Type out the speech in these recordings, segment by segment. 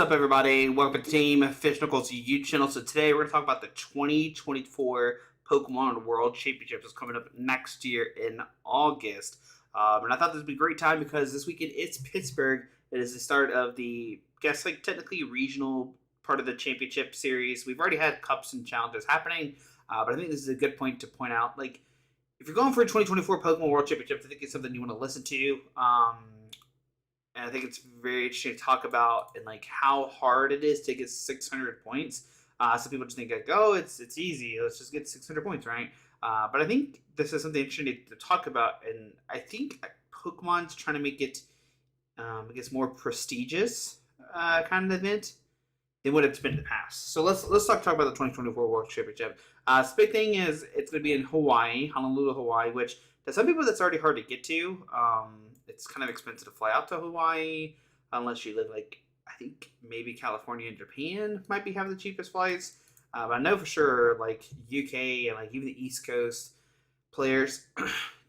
up, everybody? Welcome to Team Fish Knuckles YouTube channel. So today we're going to talk about the 2024 Pokemon World Championships that's coming up next year in August. And I thought this would be a great time because this weekend it's Pittsburgh. It is the start of the, technically regional part of the championship series. We've already had cups and challenges happening, but I think this is a good point to point out. Like, if you're going for a 2024 Pokemon World Championship, I think it's something you want to listen to. And I think it's very interesting to talk about and like how hard it is to get 600 points. Some people just think like, oh, it's easy. Let's just get 600 points, right? But I think this is something interesting to talk about, and I think Pokemon's trying to make it, I guess, more prestigious kind of event than what it's been in the past. So let's talk about the 2024 World Championship. The big thing is it's going to be in Hawaii, Honolulu, Hawaii, which to some people that's already hard to get to. It's kind of expensive to fly out to Hawaii unless you live like, I think maybe California and Japan might be having the cheapest flights. But I know for sure like UK and like even the East Coast players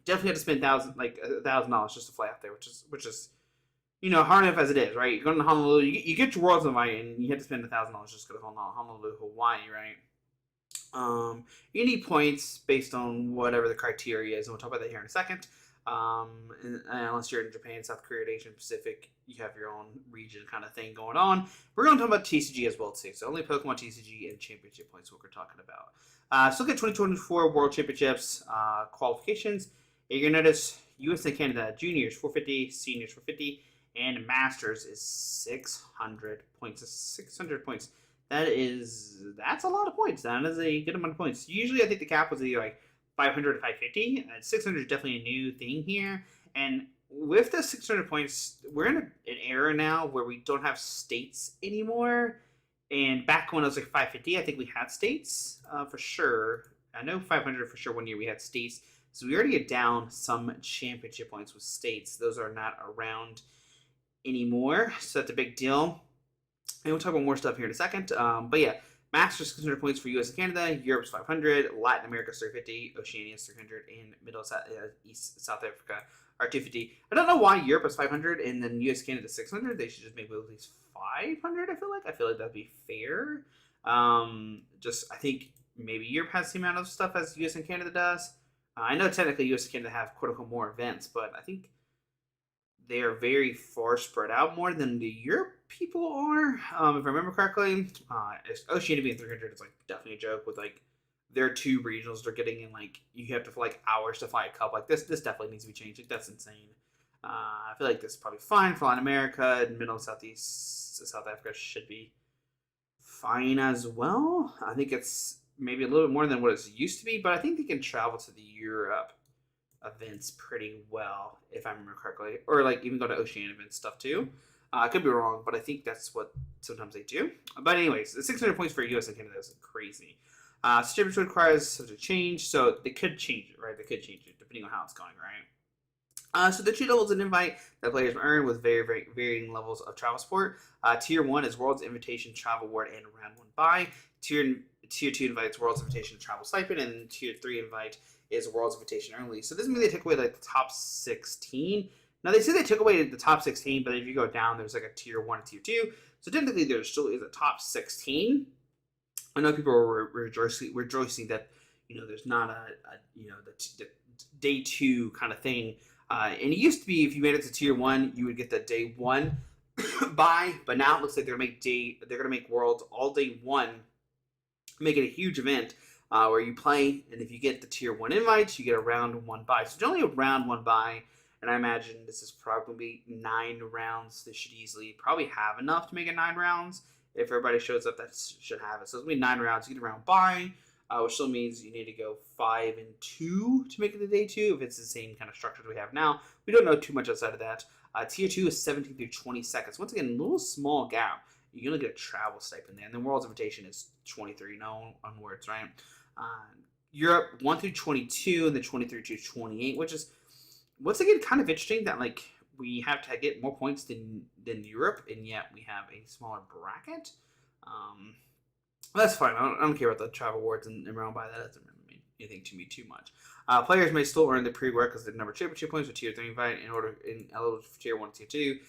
definitely have to spend $1,000 just to fly out there, which is hard enough as it is, right? You're going to Honolulu, you get your Worlds invite and you have to spend $1,000 just to go to Honolulu, Hawaii, right? You need points based on whatever the criteria is, and we'll talk about that here in a second. And unless you're in Japan, South Korea, Asian Pacific, you have your own region kind of thing going on. We're going to talk about TCG as well too. So only Pokemon TCG and Championship points what we're talking about. So look at 2024 World Championships qualifications. You're going to notice US and Canada juniors 450, seniors 450, and masters is 600 points. 600 points. That's a lot of points. That is a good amount of points. Usually I think the cap was either like 500 to 550. 600 is definitely a new thing here. And with the 600 points, we're in an era now where we don't have states anymore. And back when it was like 550, I think we had states for sure. I know 500 for sure one year we had states. So we already get down some championship points with states. Those are not around anymore. So that's a big deal. And we'll talk about more stuff here in a second. But yeah, Masters 600 points for US and Canada, Europe's 500, Latin America's 350, Oceania's 300, and East South Africa are 250. I don't know why Europe is 500 and then US Canada 600. They should just make at least 500. I feel like that'd be fair. I think maybe Europe has the amount of stuff as US and Canada does. I know technically US and Canada have quote unquote more events, but I think they are very far spread out more than the Europe people are. If I remember correctly, Oceania being 300 is like definitely a joke with like their two regionals they're getting in like you have to fly like hours to fly a cup. Like this definitely needs to be changed. Like, that's insane. I feel like this is probably fine for Latin America and Middle and Southeast South Africa should be fine as well. I think it's maybe a little bit more than what it's used to be, but I think they can travel to the Europe events pretty well, if I remember correctly, or like even go to Oceania event stuff too. I could be wrong, but I think that's what sometimes they do. But anyways, the 600 points for US and Canada is crazy. So championship requires such a change, so they could change it, right? They could change it depending on how it's going, right? So the 2 levels of invite that players earn with very, very varying levels of travel support. Tier 1 is World's Invitation Travel Award and Round 1 buy. Tier 2 invites World's Invitation Travel Stipend, and Tier 3 invite is World's Invitation only. So this means they took away like the top 16. Now they say they took away the top 16, but if you go down, there's like a tier 1 and tier 2. So technically there still is a top 16. I know people are rejoicing that there's not the day 2 kind of thing. And it used to be if you made it to tier 1, you would get the day 1 buy, but now it looks like they're gonna make Worlds all day 1, make it a huge event. Where you play, and if you get the tier 1 invites, you get a round 1 buy. So it's only a round 1 buy, and I imagine this is probably 9 rounds. This should easily probably have enough to make it 9 rounds. If everybody shows up, that should have it. So it's going to be 9 rounds. You get a round buy, which still means you need to go 5 and 2 to make it to day 2, if it's the same kind of structure we have now. We don't know too much outside of that. Tier 2 is 17 through 20 seconds. Once again, a little small gap. You're going to get a travel stipend there. And then World's Invitation is 23 onwards, right? Europe 1 through 22 and then 23 to 28, which is once again kind of interesting that like we have to get more points than Europe, and yet we have a smaller bracket. That's fine. I don't care about the travel awards and round by. That doesn't really mean anything to me too much. Players may still earn the prerequisite number of championship points with tier 3 invite in order in eligible for tier 1 and tier 2.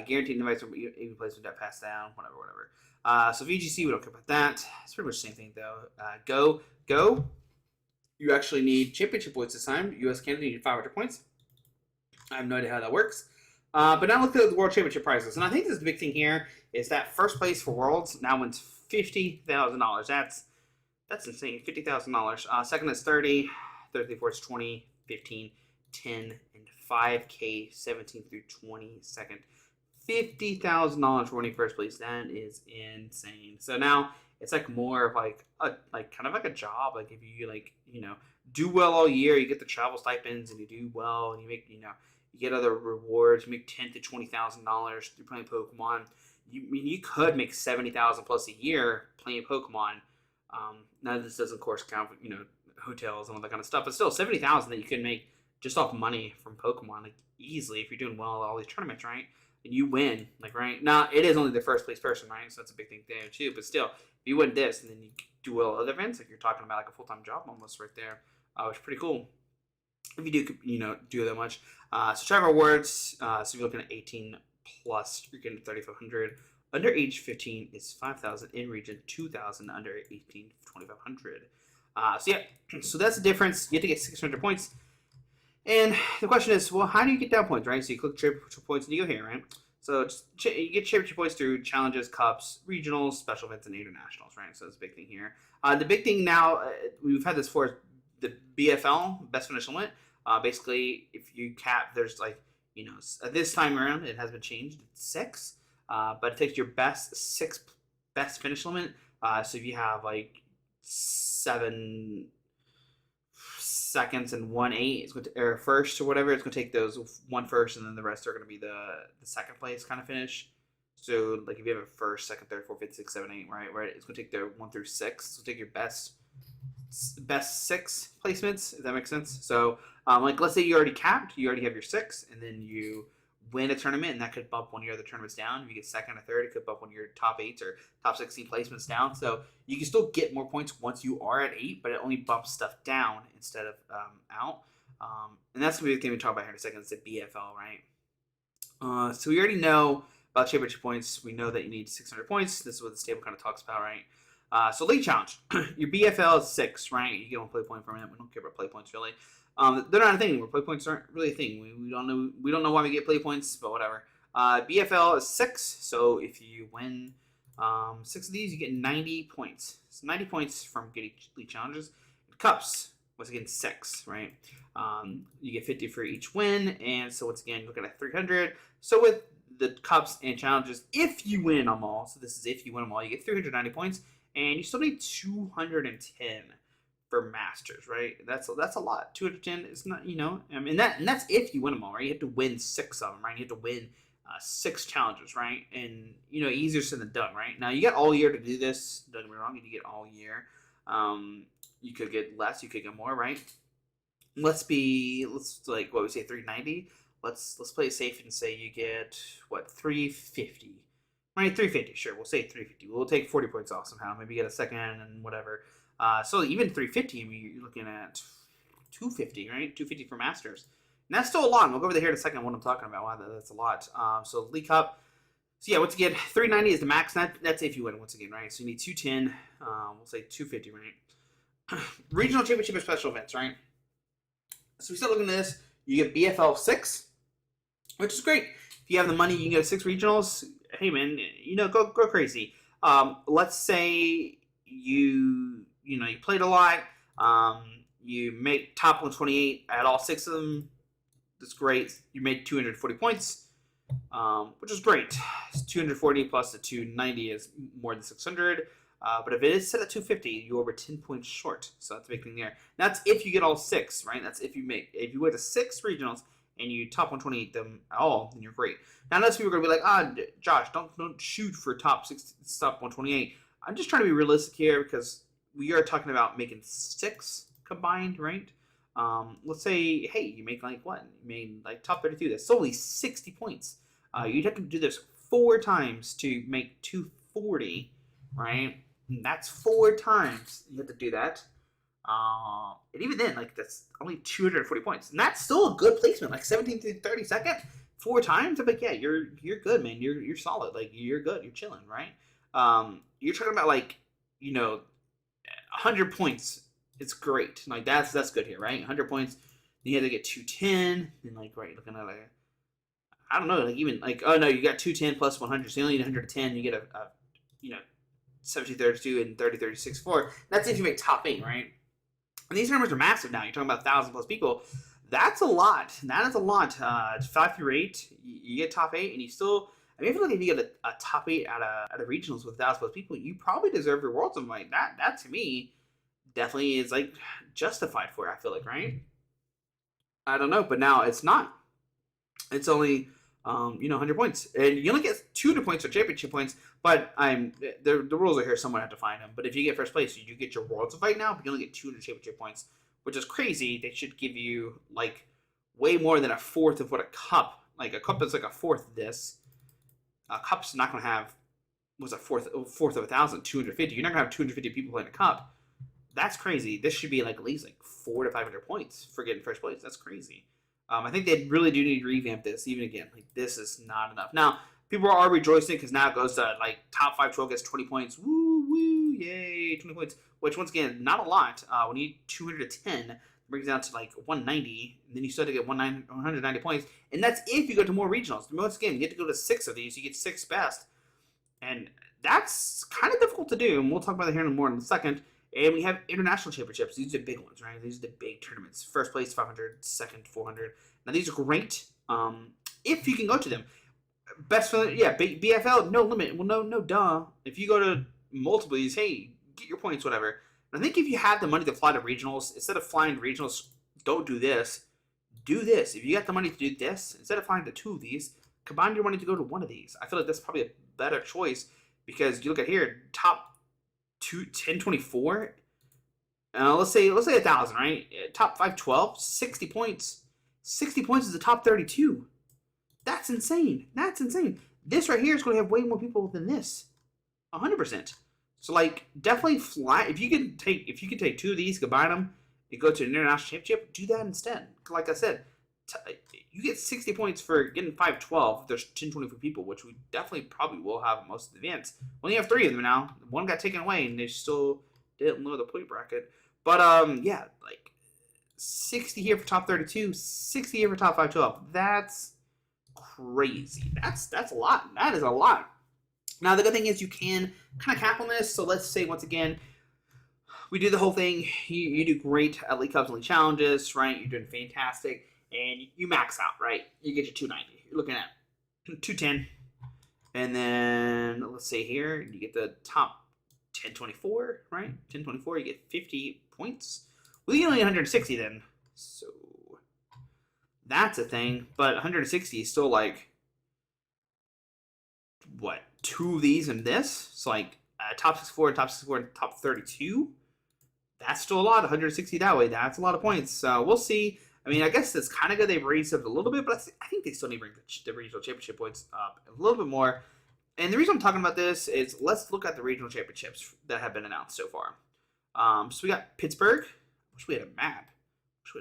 Guaranteed invites from even placement that pass down, whatever. So VGC, we don't care about that. It's pretty much the same thing though. Go. You actually need championship points this time. US Canada, you need 500 points. I have no idea how that works. But now look at the World Championship prizes. And I think this is the big thing here is that first place for Worlds now wins $50,000. That's insane. $50,000. Second is 30. Third through fourth is 20, 15, 10, and 5K 17 through 22nd. $50,000 for winning first place. That is insane. So now it's like more of like kind of like a job. Like if you do well all year, you get the travel stipends, and you do well, and you make you get other rewards. You make $10,000 to $20,000 through playing Pokemon. You could make $70,000 plus a year playing Pokemon. Now this doesn't of course count hotels and all that kind of stuff, but still $70,000 that you can make just off money from Pokemon like easily if you're doing well at all these tournaments, right? And you win, like right now it is only the first place person, right? So that's a big thing there too. But still, if you win this and then you do well at other events, like you're talking about like a full-time job almost right there, which is pretty cool. If you do do that much. So travel rewards. So you're looking at 18 plus, you're getting 3,500. Under age 15 is 5,000. In region 2,000. Under 18, 2,500. So yeah, so that's the difference. You have to get 600 points. And the question is, well, how do you get down points, right? So you click championship points and you go here, right? So you get championship points through challenges, cups, regionals, special events, and internationals, right? So that's a big thing here. The big thing now, we've had this for the BFL, best finish limit. Basically, if you cap, there's this time around, it has been changed. It's 6, but it takes your best finish limit. So if you have like 7 seconds and 1/8, it's going to, or first or whatever, it's going to take those 1 first, and then the rest are going to be the second place kind of finish. So like if you have a first, second, third, fourth, fifth, sixth, 7, 8, right? It's going to take the 1 through 6. It's going to take your best 6 placements, if that makes sense. So like let's say you already capped, you already have your 6, and then you win a tournament, and that could bump one of your other tournaments down. If you get second or third, it could bump one of your top 8s or top 16 placements down. So you can still get more points once you are at 8, but it only bumps stuff down instead of out. And that's going to be the thing we talk about here in a second. It's the BFL, right? So we already know about championship points. We know that you need 600 points. This is what this table kind of talks about, right? So League Challenge. Your BFL is 6, right? You get 1 play point from it. We don't care about play points, really. They're not a thing anymore. Play points aren't really a thing. We don't know why we get play points, but whatever. BFL is 6, so if you win 6 of these, you get 90 points. So 90 points from getting League Challenges. Cups, once again, 6, right? You get 50 for each win, and so once again, you're looking at 300. So with the Cups and Challenges, if you win them all, so this is if you win them all, you get 390 points, and you still need 210 for Masters, right? That's a lot. 210 is not, and that's if you win them all, right? You have to win 6 of them, right? You have to win 6 challenges, right? And easier said than done, right? Now you got all year to do this. Don't get me wrong, you get all year. You could get less, you could get more, right? Let's like what we say 390. Let's play it safe and say you get 350. Right, 350. Sure, we'll say 350. We'll take 40 points off somehow. Maybe get a second and whatever. So even 350, you're looking at 250, right? 250 for Masters. And that's still a lot. We'll go over there here in a second what I'm talking about. Wow, that's a lot. So League Cup. So yeah, once again, 390 is the max. That's if you win, once again, right? So you need 210. We'll say 250, right? Regional Championship and special events, right? So we start looking at this. You get BFL 6, which is great. If you have the money, you can get 6 regionals. Hey, man, go crazy. Let's say you played a lot. You make top 128 at all 6 of them. That's great. You made 240 points, which is great. 240 plus the 290 is more than 600. But if it is set at 250, you're over 10 points short. So that's a big thing there. That's if you get all 6, right? That's if you went to 6 regionals and you top 128 them all, then you're great. Now, most people are going to be like, Josh, don't shoot for top 128. I'm just trying to be realistic here because we are talking about making 6 combined, right? Let's say, hey, you make like what? You made like top 32. That's only 60 points. You'd have to do this 4 times to make 240, right? And that's 4 times you have to do that. And even then, like that's only 240 points, and that's still a good placement. Like 17th to 32nd, 4 times, I'm like, yeah, you're good, man. You're solid. Like you're good. You're chilling, right? You're talking about like, 100 points. It's great. Like that's good here, right? 100 points. Then you have to get 210. And like, right, looking at like, I don't know, like even like, oh no, you got 210 plus 100. So you only need 110. You get a 1732 and 3036 4. That's if you make top 8, right? And these numbers are massive now. You're talking about 1,000 plus people. That's a lot. That is a lot. 5 through 8, you get top 8, and you still. I mean, I feel like if you get a top 8 out of regionals with 1,000 plus people, you probably deserve your world. Something like that. That to me definitely is like justified for it. I feel like, right? I don't know, but now it's not. It's only 100 points, and you only get 200 points or championship points. But the rules are here. Someone had to find them. But if you get first place, you get your worlds fight now, but you only get 200 championship points, which is crazy. They should give you like way more than a fourth of what a cup. Like a cup is like a fourth of this. A cup's not going to have was a fourth of 1,000, 250. You're not going to have 250 people playing a cup. That's crazy. This should be like at least like 400 to 500 points for getting first place. That's crazy. I think they really do need to revamp this. Even again, like this is not enough. Now people are rejoicing because now it goes to like top 512 gets 20 points. Woo woo, yay, 20 points. Which once again, not a lot. We need 210. Brings down to like 190, and then you start to get 190 points, and that's if you go to more regionals. Once again, you get to go to 6 of these. You get 6 best, and that's kind of difficult to do. And we'll talk about that here in more in a second. And we have international championships. These are the big ones, right? These are the big tournaments. First place 500, second 400. Now these are great if you can go to them. Best for BFL, no limit. Well, no, duh. If you go to multiple of these, hey, get your points, whatever. And I think if you have the money to fly to regionals, instead of flying to regionals, don't do this. Do this. If you got the money to do this, instead of flying to 2 of these, combine your money to go to 1 of these. I feel like that's probably a better choice because you look at here, top 1024. Let's say 1,000, right? Top 512, 60 points. 60 points is the top 32. That's insane. That's insane. This right here is going to have way more people than this. 100%. So like definitely fly if you can take 2 of these, combine them, and go to an international championship, do that instead. Like I said, you get 60 points for getting 512. There's 1024 people, which we definitely probably will have most of the events. We only have 3 of them now. 1 got taken away, and they still didn't lower the point bracket. But yeah, like 60 here for top 32, 60 here for top 512. That's crazy. That's a lot. That is a lot. Now the good thing is you can kind of cap on this. So let's say once again, we do the whole thing. You do great at League Cups and League Challenges, right? You're doing fantastic. And you max out, right? You get your 290. You're looking at 210. And then let's say here, you get the top 1024, right? 1024, you get 50 points. Well, you only 160 then. So that's a thing. But 160 is still like, what, 2 of these and this? So like top 64, top 64, and top 32. That's still a lot. 160 that way. That's a lot of points. So we'll see. I mean, I guess it's kind of good they've raised it a little bit, but I think they still need to bring the regional championship points up a little bit more. And the reason I'm talking about this is let's look at the regional championships that have been announced so far. So we got Pittsburgh. Wish we had a map. Do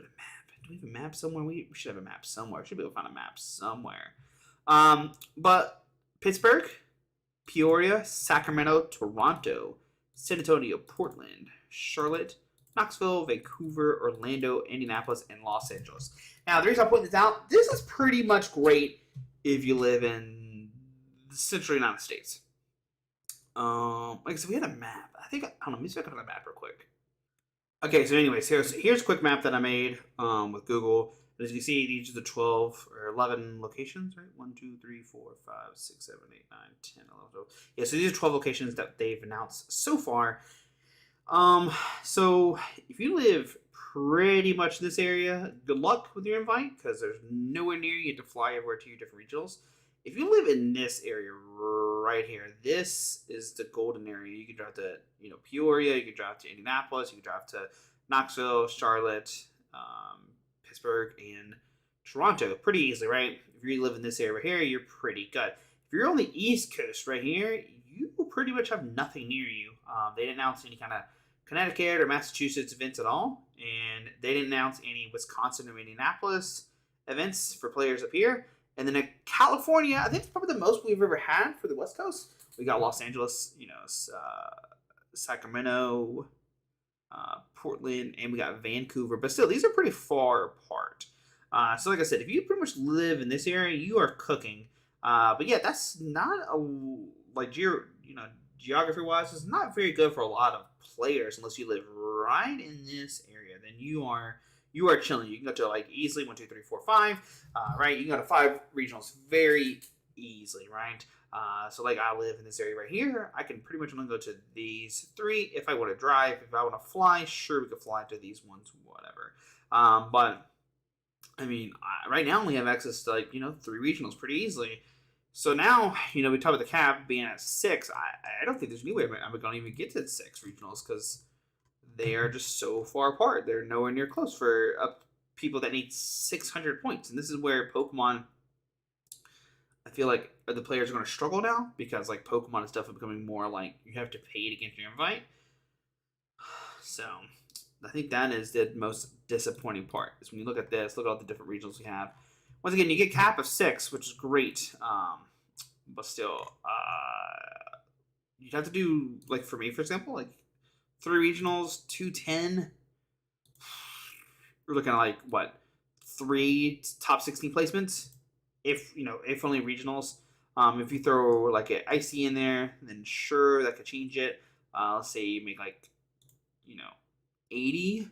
we have a map somewhere? We should have a map somewhere. We should be able to find a map somewhere. But Pittsburgh, Peoria, Sacramento, Toronto, San Antonio, Portland, Charlotte, Knoxville, Vancouver, Orlando, Indianapolis, and Los Angeles. Now, the reason I'm pointing this out, this is pretty much great if you live in the central United States. Like I said, we had a map. I don't know, let me see if I can find a map real quick. Okay, so anyways, here's a quick map that I made with Google. As you can see, these are the 12 or 11 locations, right? 1, 2, 3, 4, 5, 6, 7, 8, 9, 10, 11, 12. Yeah, so these are 12 locations that they've announced so far. So if you live pretty much in this area, good luck with your invite because there's nowhere near you to fly everywhere to your different regionals. If you live in this area right here, this is the golden area. You can drive to, Peoria, you can drive to Indianapolis, you can drive to Knoxville, Charlotte, Pittsburgh, and Toronto pretty easily, right? If you live in this area right here, you're pretty good. If you're on the East Coast right here, you will pretty much have nothing near you. They didn't announce any kind of Connecticut or Massachusetts events at all, and they didn't announce any Wisconsin or Indianapolis events for players up here. And then in California, I think it's probably the most we've ever had for the West Coast. We got Los Angeles, Sacramento, Portland, and we got Vancouver. But still, these are pretty far apart. So like I said, if you pretty much live in this area, you are cooking. But yeah, that's not a like geography wise, it's not very good for a lot of players unless you live right in this area. Then you are chilling. You can go to like easily 1, 2, 3, 4, 5. Right, you can go to 5 regionals very easily, right? So like I live in this area right here. I can pretty much only go to these 3. If I want to drive, if I want to fly, sure, we could fly to these ones, whatever. But I mean, right now we have access to 3 regionals pretty easily. So now, we talk about the cap being at 6. I don't think there's any way I'm going to even get to 6 regionals because they are just so far apart. They're nowhere near close for people that need 600 points. And this is where Pokemon, I feel like the players are going to struggle now because Pokemon is definitely becoming more like you have to pay to get your invite. So I think that is the most disappointing part is when you look at this, look at all the different regionals we have. Once again, you get cap of 6, which is great. But still, you'd have to do, for me, for example, 3 regionals, 210. We're looking at, 3 top 16 placements. If only regionals. If you throw, an Icy in there, then sure, that could change it. Let's say you make, 80.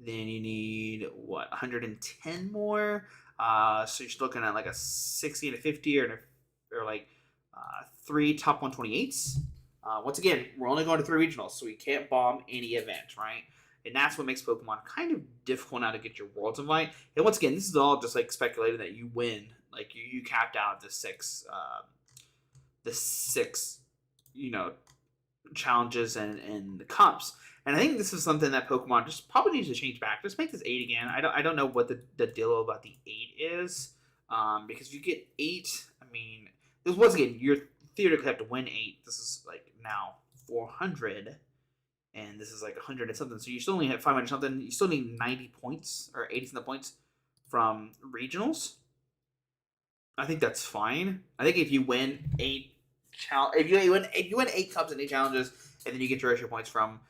Then you need, 110 more. So you're looking at, a 60 and a 50 or 3 top 128s. Once again, we're only going to 3 regionals, so we can't bomb any event, right? And that's what makes Pokemon kind of difficult now to get your Worlds invite. And once again, this is all just speculating that you win. You capped out the 6 challenges and the cups. And I think this is something that Pokemon just probably needs to change back. Just make this 8 again. I don't know what the deal about the 8 is. Because if you get 8, I mean, this once again, you're theoretically have to win 8. This is now 400, and this is 100 and something. So you still only have 500 something. You still need 90 points or 80 something points from regionals. I think that's fine. I think if you win 8 if you win 8 cups and 8 challenges, and then you get your extra points from,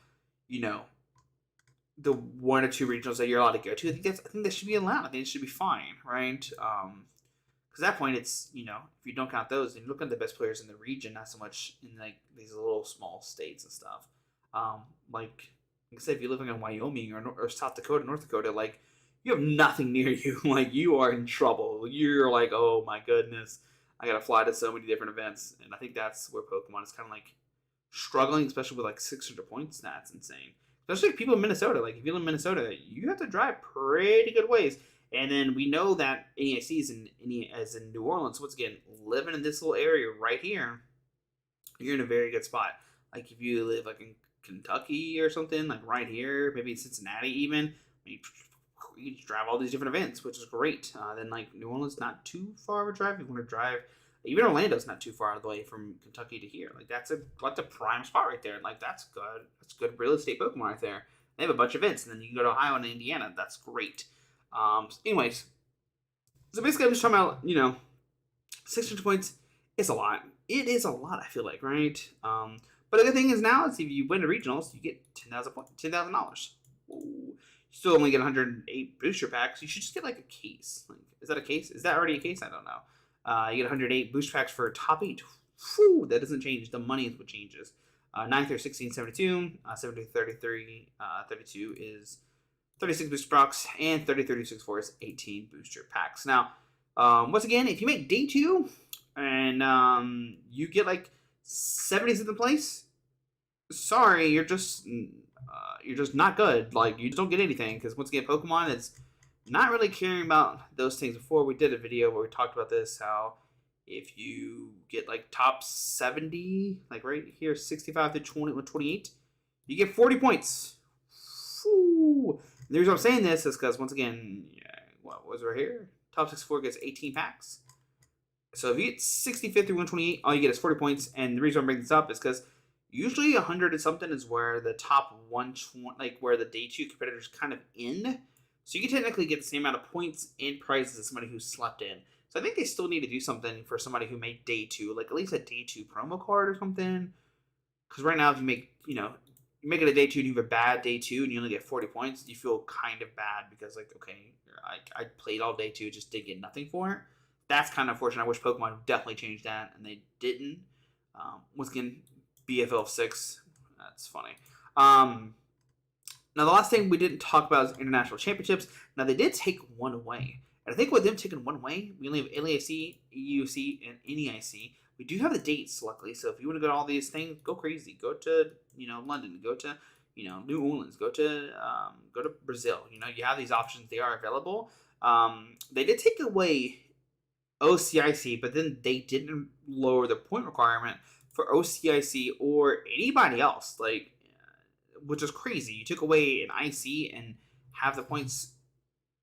the 1 or 2 regionals that you're allowed to go to, I think that should be allowed. I think it should be fine, right? Because at that point, it's if you don't count those, then you look at the best players in the region, not so much in these little small states and stuff. Like I said, if you live in Wyoming or South Dakota, North Dakota, you have nothing near you. You are in trouble. You're oh my goodness, I gotta fly to so many different events, and I think that's where Pokemon is kind of struggling, especially with 600 points. That's insane. Especially people in Minnesota. If you live in Minnesota, you have to drive pretty good ways. And then we know that NEIC is in New Orleans. Once again, living in this little area right here, you're in a very good spot. If you live in Kentucky or something, right here, maybe in Cincinnati even, you just drive all these different events, which is great. Then New Orleans, not too far of a drive. If you want to drive, even Orlando's not too far out of the way from Kentucky to here. That's a prime spot right there. That's good. That's good real estate Pokemon right there. They have a bunch of events, and then you can go to Ohio and Indiana. That's great. Anyways, so basically I'm just talking about, 600 points is a lot. It is a lot, I feel like, right? But the good thing is now is if you win the regionals, you get $10,000. You still only get 108 booster packs. You should just get a case. Is that a case? Is that already a case? I don't know. You get 108 booster packs for top 8. Whew, that doesn't change. The money is what changes. 9 through 16, 72. 7 through 33, 32 is 36 booster packs, and 30, 36, 4 is 18 booster packs. Now, once again, if you make day 2 and you get 70th in the place, sorry, you're just not good. You just don't get anything because once again, Pokemon is not really caring about those things. Before we did a video where we talked about this, how if you get top 70, right here, 65 to 28, you get 40 points. Whew. The reason I'm saying this is because, once again, what was right here? Top 64 gets 18 packs. So if you get 65th through 128, all you get is 40 points. And the reason I'm bringing this up is because usually 100 and something is where the top 120, where the day 2 competitors kind of end. So you can technically get the same amount of points and prizes as somebody who slept in. So I think they still need to do something for somebody who made day 2, like at least a day 2 promo card or something. Because right now, if you make, you make it a day 2 and you have a bad day 2 and you only get 40 points, you feel kind of bad because, like, okay, I played all day 2, just did get nothing for it. That's kind of unfortunate. I wish Pokemon would definitely change that, and they didn't. Once again, BFL 6. That's funny. Now, the last thing we didn't talk about is international championships. Now, they did take one away. And I think with them taking one away, we only have LAFC, EUC, and NEIC. We do have the dates, luckily. So if you want to go to all these things, go crazy. Go to, London. Go to, New Orleans. Go to Brazil. You have these options. They are available. They did take away OCIC, but then they didn't lower the point requirement for OCIC or anybody else. Like, which is crazy. You took away an IC and have the points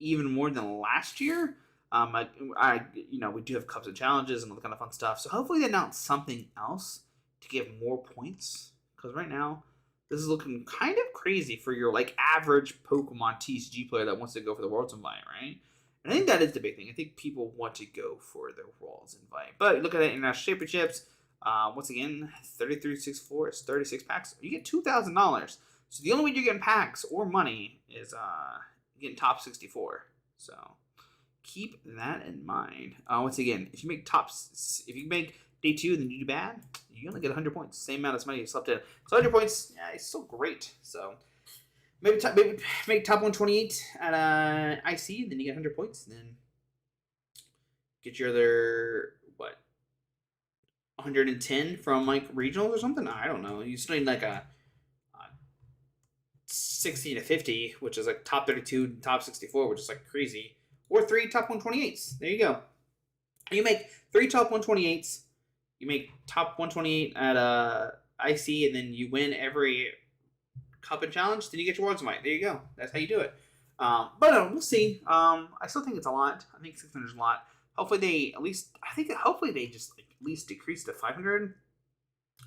even more than last year. We do have cups and challenges and all that kind of fun stuff. So hopefully they announce something else to give more points. Because right now, this is looking kind of crazy for your like average Pokemon TCG player that wants to go for the Worlds Invite, right? And I think that is the big thing. I think people want to go for the Worlds Invite. But look at it, International Championships. Once again, 3364 is 36 packs. You get $2,000. So the only way you're getting packs or money is getting top 64. So keep that in mind. Once again, if you make day 2 and then you do bad, you only get 100 points. Same amount of money you slept in. So 100 points, yeah, it's still great. So maybe make top 128 at IC, then you get 100 points. And then get your other 110 from like regionals or something. I don't know. You still need like a 60 to 50, which is like top 32, top 64, which is like crazy. Or 3 top 128s. There you go. You make 3 top 128s. You make top 128 at IC, and then you win every cup and challenge. Then you get your Worlds Invite. There you go. That's how you do it. But we'll see. I still think it's a lot. I think 600 is a lot. Hopefully they just at least decrease to 500,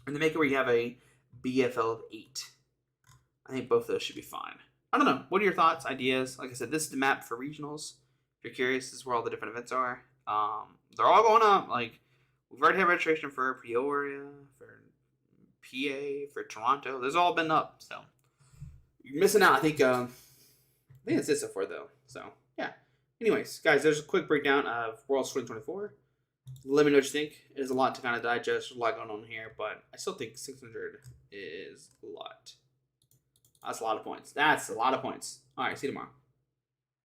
and they make it where you have a BFL of 8. I think both of those should be fine. I don't know. What are your thoughts, ideas? Like I said, this is the map for regionals. If you're curious, this is where all the different events are. They're all going up. Like, we've already had registration for Peoria, for PA, for Toronto. Those all been up. So you're missing out. I think that's it so far, though. So yeah. Anyways, guys, there's a quick breakdown of Worlds 2024. Let me know what you think. It is a lot to kind of digest. There's a lot going on here, but I still think 600 is a lot. That's a lot of points. All right, see you tomorrow.